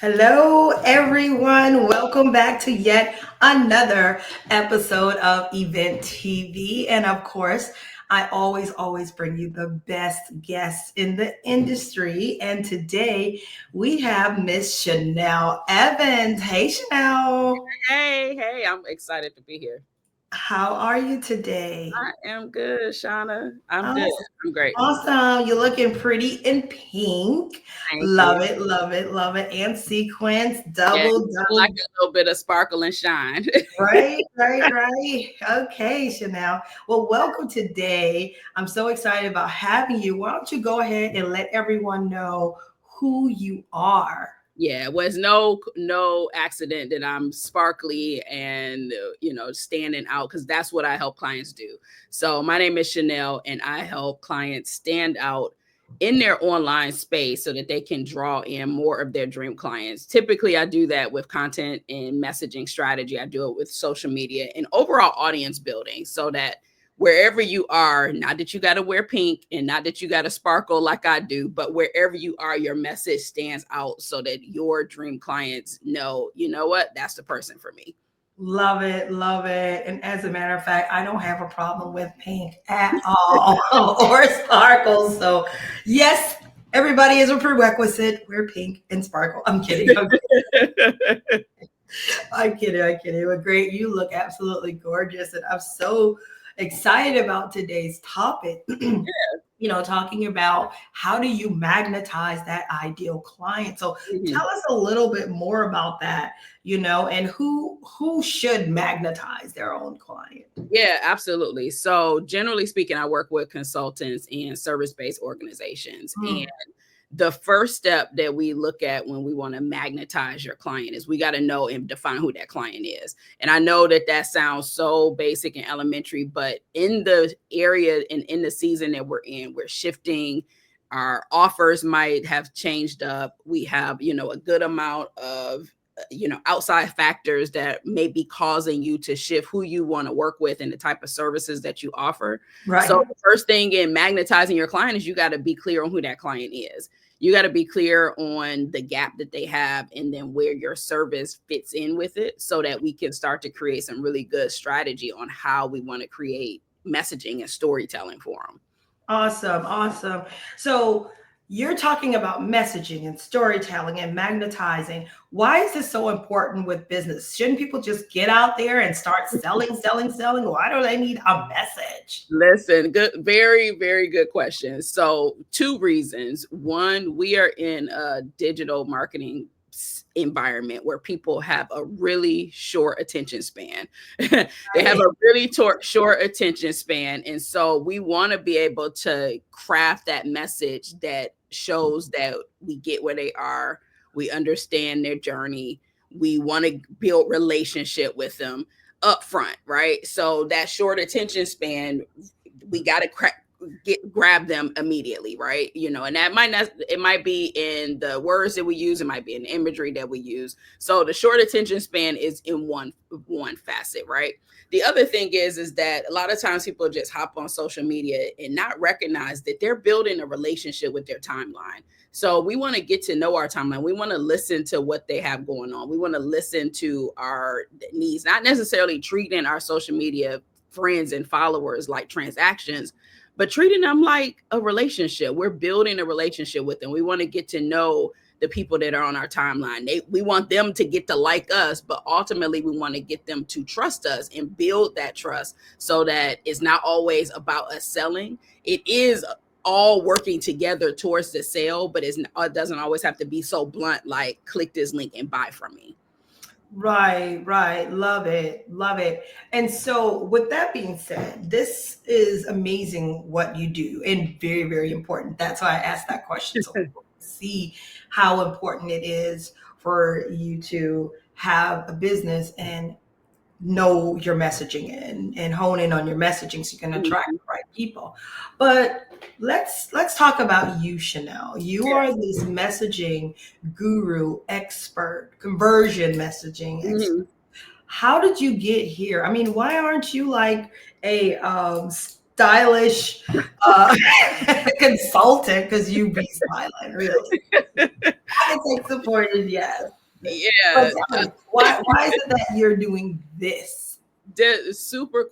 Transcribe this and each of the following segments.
Hello, everyone. Welcome back to yet another episode of Event TV. And of course, I always bring you the best guests in the industry. And today we have Miss Shanel Evans. Hey, Shanel. Hey, I'm excited to be here. How are you today? I am good, Shauna. I'm good. Awesome. I'm great. Awesome. You're looking pretty in pink. Thank Love you. it, love it, love it. And sequence, Yeah, double, I like double. a little bit of sparkle and shine. Right. Okay, Chanel. Well, welcome today. I'm so excited about having you. Why don't you go ahead and let everyone know who you are? Yeah, well, it's no accident that I'm sparkly and standing out because that's what I help clients do. So my name is Chanel, and I help clients stand out in their online space so that they can draw in more of their dream clients. Typically, I do that with content and messaging strategy. I do it with social media and overall audience building so that wherever you are, not that you got to wear pink and not that you got to sparkle like I do, but wherever you are, your message stands out so that your dream clients know, you know what, that's the person for me. Love it, love it. And as a matter of fact, I don't have a problem with pink at all or sparkles. So, yes, everybody is a prerequisite. Wear pink and sparkle. I'm kidding. I'm kidding. But great. You look absolutely gorgeous. And I'm so excited about today's topic. Talking about how do you magnetize that ideal client. So Mhm. tell us a little bit more about that, and who should magnetize their own client. Yeah, absolutely. So, generally speaking, I work with consultants and service based organizations. And Mm, the first step that we look at when we want to magnetize your client is we got to know and define who that client is. And I know that that sounds so basic and elementary, but in the area and in the season that we're in, we're shifting. Our offers might have changed up. We have, a good amount of outside factors that may be causing you to shift who you want to work with and the type of services that you offer. So right. the first thing in magnetizing your client is you got to be clear on who that client is. You got to be clear on the gap that they have and then where your service fits in with it so that we can start to create some really good strategy on how we want to create messaging and storytelling for them. Awesome, awesome. So you're talking about messaging and storytelling and magnetizing. Why is this so important with business? Shouldn't people just get out there and start selling? Why do they need a message? Listen, good, very, very good question. So, two reasons. One, we are in a digital marketing environment where people have a really short attention span. They have Right. a really short attention span. And so, we want to be able to craft that message that shows that we get where they are, we understand their journey, we want to build relationship with them up front, right? So that short attention span, we got to grab them immediately, right? And that might not, it might be in the words that we use, it might be in the imagery that we use. So the short attention span is in one facet, right? The other thing is that a lot of times people just hop on social media and not recognize that they're building a relationship with their timeline. So we want to get to know our timeline. We want to listen to what they have going on. We want to listen to our needs, not necessarily treating our social media friends and followers like transactions, but treating them like a relationship. We're building a relationship with them. We want to get to know the people that are on our timeline. We want them to get to like us, but ultimately we want to get them to trust us and build that trust so that it's not always about us selling. It is all working together towards the sale, but it doesn't always have to be so blunt like click this link and buy from me. Right. Love it. Love it. And so, with that being said, this is amazing what you do and very, very important. That's why I asked that question. So, people can see how important it is for you to have a business and know your messaging and hone in on your messaging so you can attract Mhm. the right people. But let's talk about you, Chanel. You are this messaging guru expert, conversion messaging expert. Mhm. How did you get here? I mean, why aren't you like a stylish uh, consultant? Because you be styling, really. take supported, yes. But Yeah, tell me, why is it that you're doing this? super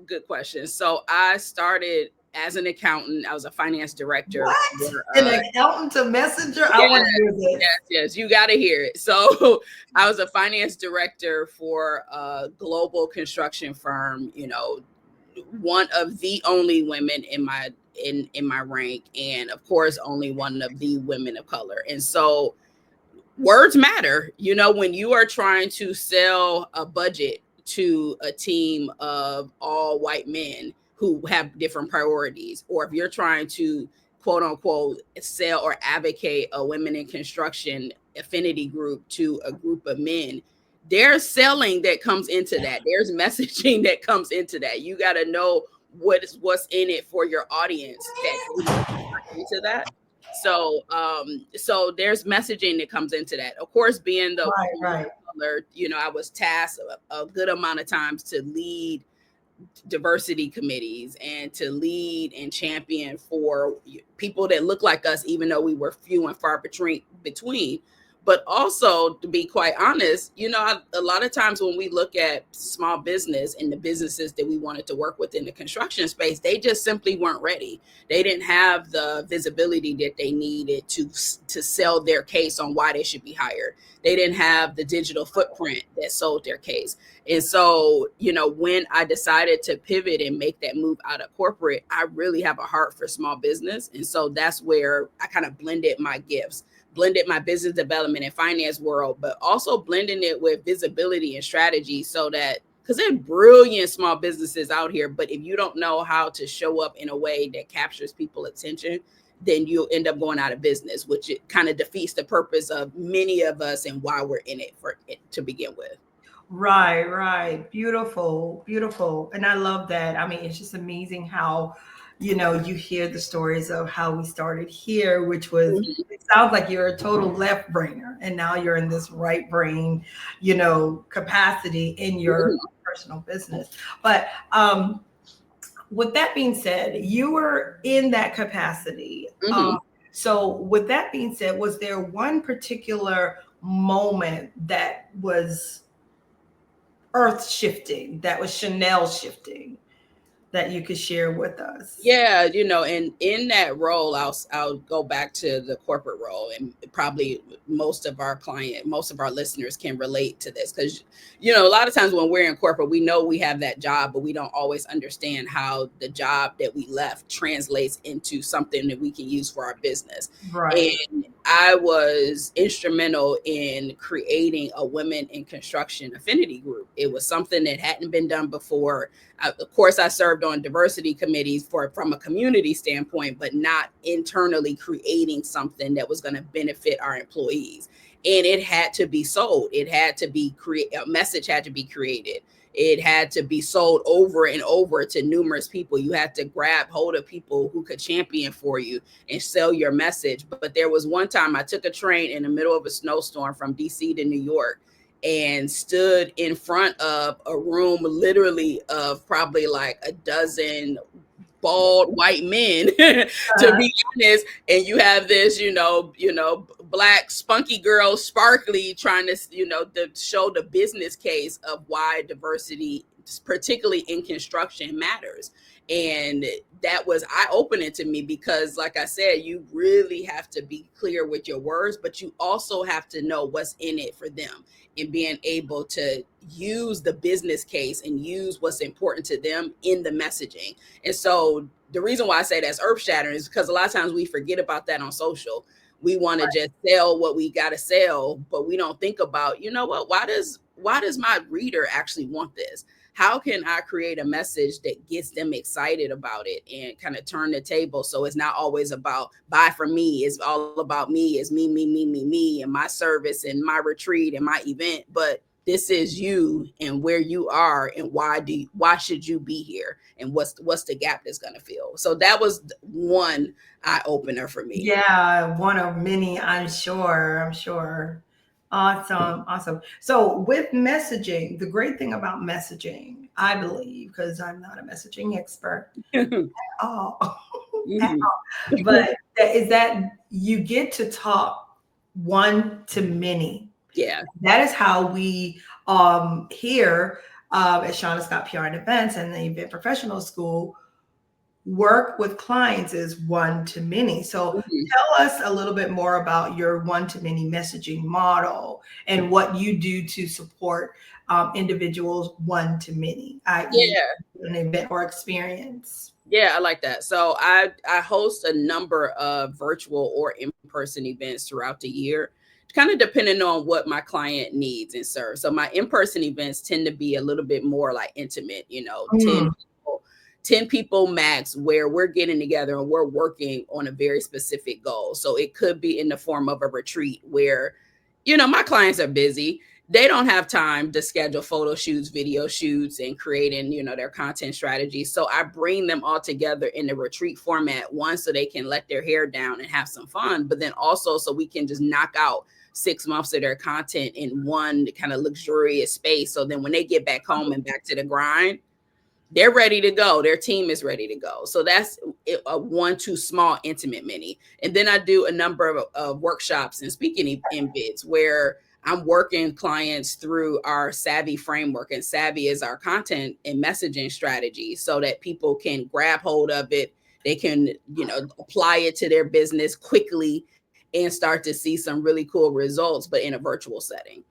good question. So I started as an accountant. I was a finance director What? for An accountant to messenger? I yes, want to hear this. yes, you got to hear it. So I was a finance director for a global construction firm, you know, one of the only women in my rank, and of course only one of the women of color. And so words matter, you know, when you are trying to sell a budget to a team of all white men who have different priorities, or if you're trying to quote unquote sell or advocate a women in construction affinity group to a group of men, there's selling that comes into that, there's messaging that comes into that. You got to know what's in it for your audience that they need to buy into that. So there's messaging that comes into that. Of course, being the Right, woman right. of color, you know, I was tasked a good amount of times to lead diversity committees and to lead and champion for people that look like us, even though we were few and far between. But also, to be quite honest, you know, a lot of times when we look at small business and the businesses that we wanted to work with in the construction space, they just simply weren't ready. They didn't have the visibility that they needed to sell their case on why they should be hired. They didn't have the digital footprint that sold their case. And so, you know, when I decided to pivot and make that move out of corporate, I really have a heart for small business. And so that's where I kind of blended my gifts, blended my business development and finance world, but also blending it with visibility and strategy so that because there are brilliant small businesses out here, but if you don't know how to show up in a way that captures people's attention, then you'll end up going out of business, which it kind of defeats the purpose of many of us and why we're in it for it to begin with. Right, right. Beautiful, beautiful. And I love that. I mean, it's just amazing how, you hear the stories of how we started here, which was, Mhm. it sounds like you're a total left brainer. And now you're in this right brain, capacity in your Mhm. personal business. But with that being said, you were in that capacity. Mhm. So, with that being said, was there one particular moment that was earth shifting, that was Chanel shifting, that you could share with us? Yeah, you know, and in that role, I'll go back to the corporate role, and probably most of our listeners can relate to this because, you know, a lot of times when we're in corporate, we know we have that job, but we don't always understand how the job that we left translates into something that we can use for our business. Right. And I was instrumental in creating a women in construction affinity group. It was something that hadn't been done before. Of course, I served on diversity committees from a community standpoint, but not internally creating something that was going to benefit our employees. And it had to be sold. It had to be a message had to be created. It had to be sold over and over to numerous people. You had to grab hold of people who could champion for you and sell your message. But there was one time I took a train in the middle of a snowstorm from DC to New York and stood in front of a room literally of probably like a dozen bald white men to Uh-huh. be honest, and you have this black spunky girl sparkly trying to to show the business case of why diversity, particularly in construction, matters. And that was eye-opening to me because, like I said, you really have to be clear with your words, but you also have to know what's in it for them and being able to use the business case and use what's important to them in the messaging. And so the reason why I say that's earth shattering is because a lot of times we forget about that on social. We want to just sell what we got to sell, but we don't think about, you know what, why does my reader actually want this? How can I create a message that gets them excited about it and kind of turn the table so it's not always about buy from me, it's all about me, it's me and my service and my retreat and my event, but this is you and where you are and why should you be here and what's the gap that's going to fill. So that was one eye opener for me. Yeah, one of many, I'm sure. I'm sure. Awesome, awesome. So, with messaging, the great thing about messaging, I believe, because I'm not a messaging expert at all, at Mhm. all, but is that you get to talk. one to many. Yeah. That is how we here at Shanna Scott PR and Events and the Event Professional School work with clients is one to many. So Mhm. tell us a little bit more about your one to many messaging model and what you do to support individuals one to many, i.e., Yeah. an event or experience. Yeah, I like that. So I host a number of virtual or in-person events throughout the year, kind of depending on what my client needs and serves. So my in-person events tend to be a little bit more like intimate, 10 Mm, people, 10 people max, where we're getting together and we're working on a very specific goal. So it could be in the form of a retreat where, my clients are busy, they don't have time to schedule photo shoots, video shoots, and creating, their content strategy. So I bring them all together in the retreat format, one, so they can let their hair down and have some fun, but then also so we can just knock out 6 months of their content in one kind of luxurious space. So then when they get back home and back to the grind, they're ready to go. Their team is ready to go. So that's a one too small intimate mini. And then I do a number of workshops and speaking in bids where I'm working clients through our Savvy framework. And Savvy is our content and messaging strategy so that people can grab hold of it. They can, apply it to their business quickly and start to see some really cool results, but in a virtual setting.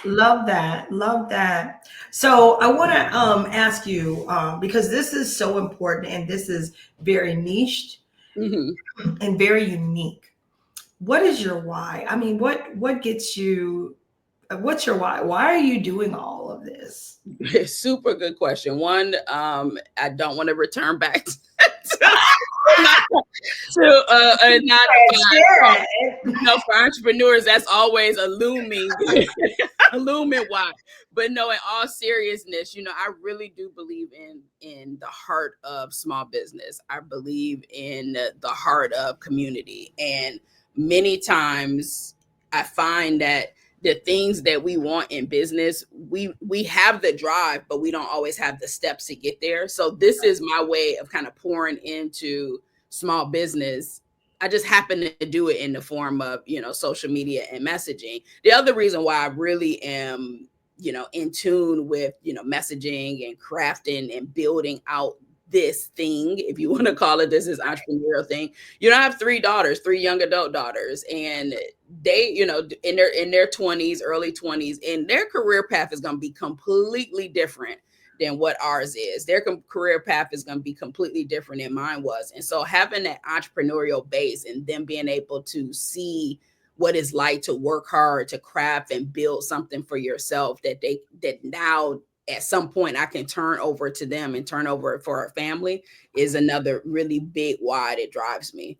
love that. Love that. So I want to ask you because this is so important and this is very niched Mhm. and very unique. What is your why? I mean, what gets you? What's your why? Why are you doing all of this? Super good question. One, I don't want to return back to, a 9 to 5. So, Share it. for entrepreneurs, that's always a looming, a looming why. But no, in all seriousness, I really do believe in the heart of small business. I believe in the heart of community, and many times I find that the things that we want in business, we have the drive, but we don't always have the steps to get there. So this is my way of kind of pouring into small business. I just happen to do it in the form of, social media and messaging. The other reason why I really am, in tune with, messaging and crafting and building out this thing, if you want to call it this, is entrepreneurial thing. I have 3 daughters, 3 young adult daughters, and they, in their 20s, early 20s, and their career path is going to be completely different than what ours is. Their career path is going to be completely different than mine was. And so having that entrepreneurial base and them being able to see what it's like to work hard, to craft and build something for yourself that now at some point I can turn over to them and turn over for our family is another really big why that drives me.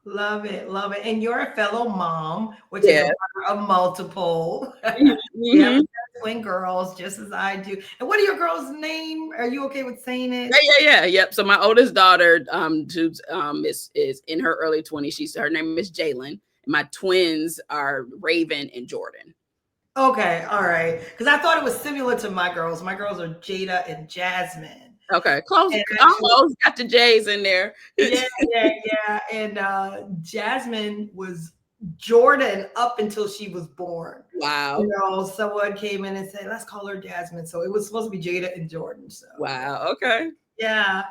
Love it, love it. And you're a fellow mom, which is a Yeah. mother of multiple. We have Mhm. twin girls, just as I do. And what are your girls' name? Are you okay with saying Yeah, it? yeah, yeah, yep. So my oldest daughter, who's is in her early 20s. Her name is Jalen. My twins are Raven and Jordan. Okay, all right. Because I thought it was similar to my girls. My girls are Jada and Jasmine. Okay, close, And actually, almost got the J's in there. yeah, yeah, yeah. And Jasmine was Jordan up until she was born. Wow, Someone came in and said, let's call her Jasmine. So it was supposed to be Jada and Jordan. So wow. Okay. yeah.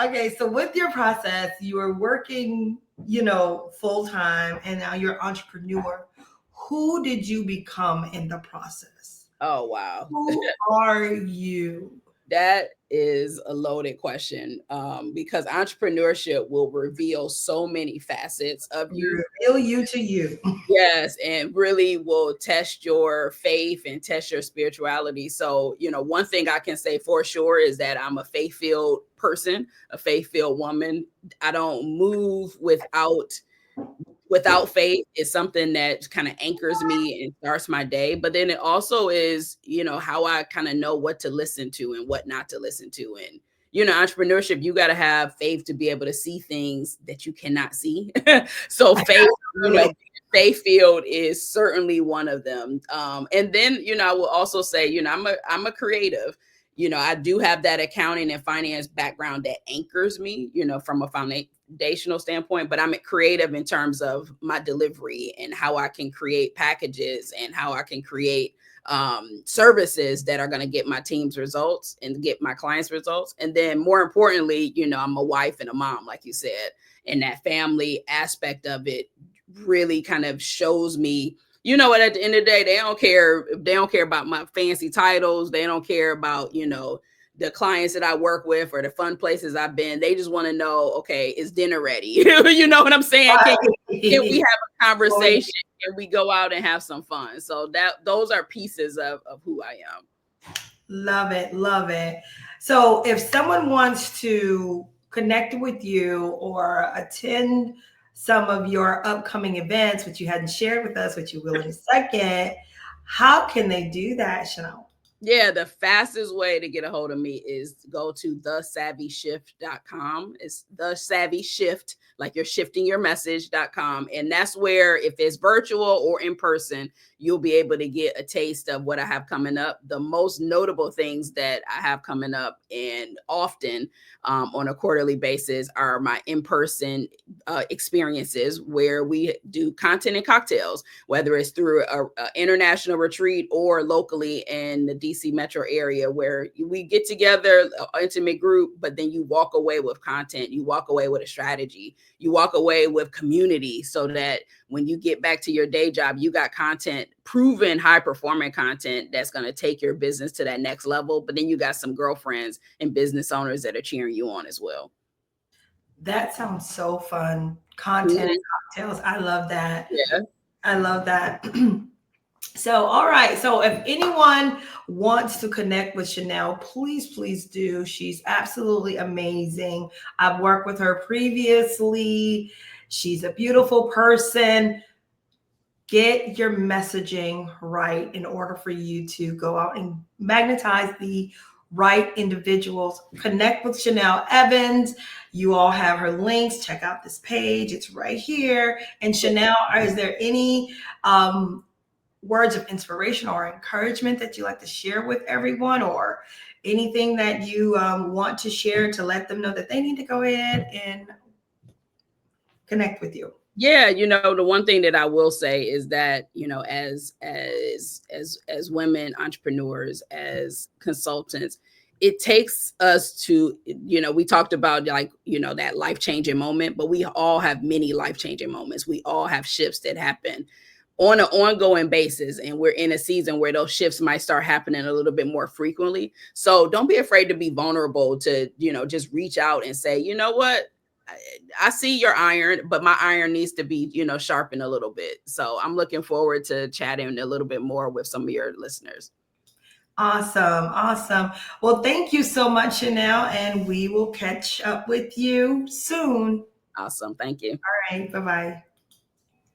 Okay. So with your process, you were working, full time and now you're an entrepreneur. Who did you become in the process? Oh, wow. Who are you? That is a loaded question, because entrepreneurship will reveal so many facets of you. Reveal you to you. Yes, and really will test your faith and test your spirituality. So, one thing I can say for sure is that I'm a faith-filled person, a faith-filled woman. I don't move without faith. Is something that kind of anchors me and starts my day. But then it also is, how I kind of know what to listen to and what not to listen to. And, entrepreneurship, you got to have faith to be able to see things that you cannot see. So faith, faith field is certainly one of them. And then, I will also say, I'm a creative. I do have that accounting and finance background that anchors me, from a foundational standpoint, but I'm creative in terms of my delivery and how I can create packages and how I can create services that are going to get my team's results and get my clients results. And then more importantly, I'm a wife and a mom, like you said, and that family aspect of it really kind of shows me, at the end of the day, they don't care about my fancy titles. They don't care about, the clients that I work with or the fun places I've been. They just want to know, okay, is dinner ready? You know what I'm saying? Can we have a conversation? Can we go out and have some fun? So those are pieces of who I am. Love it. Love it. So if someone wants to connect with you or attend some of your upcoming events, which you hadn't shared with us, which you will in a second, how can they do that, Shanel? Yeah, the fastest way to get a hold of me is to go to thesavvyshift.com. It's the savvy shift, like you're shifting your message.com. And that's where, if it's virtual or in person, you'll be able to get a taste of what I have coming up. The most notable things that I have coming up and often on a quarterly basis are my in-person experiences where we do content and cocktails, whether it's through a international retreat or locally in the DC metro area, where we get together, an intimate group, but then you walk away with content, you walk away with a strategy, you walk away with community, so that when you get back to your day job, you got content, proven high performing content that's going to take your business to that next level. But then you got some girlfriends and business owners that are cheering you on as well. That sounds so fun. Content and cocktails. I love that. Yeah. I love that. So, all right. So, if anyone wants to connect with Shanel, please do. She's absolutely amazing. I've worked with her previously. She's a beautiful person. Get your messaging right in order for you to go out and magnetize the right individuals. Connect with Shanel Evans. You all have her links. Check out this page. It's right here. And Shanel, is there any words of inspiration or encouragement that you like to share with everyone, or anything that you want to share to let them know that they need to go ahead and connect with you? Yeah, the one thing that I will say is that, as women entrepreneurs, as consultants, it takes us to, we talked about, like, that life-changing moment, but we all have many life-changing moments. We all have shifts that happen on an ongoing basis, and we're in a season where those shifts might start happening a little bit more frequently. So don't be afraid to be vulnerable, to just reach out and say, you know what, I see your iron, but my iron needs to be, sharpened a little bit. So I'm looking forward to chatting a little bit more with some of your listeners. Awesome. Well, thank you so much, Shanel, and we will catch up with you soon. Awesome. Thank you. All right. Bye-bye.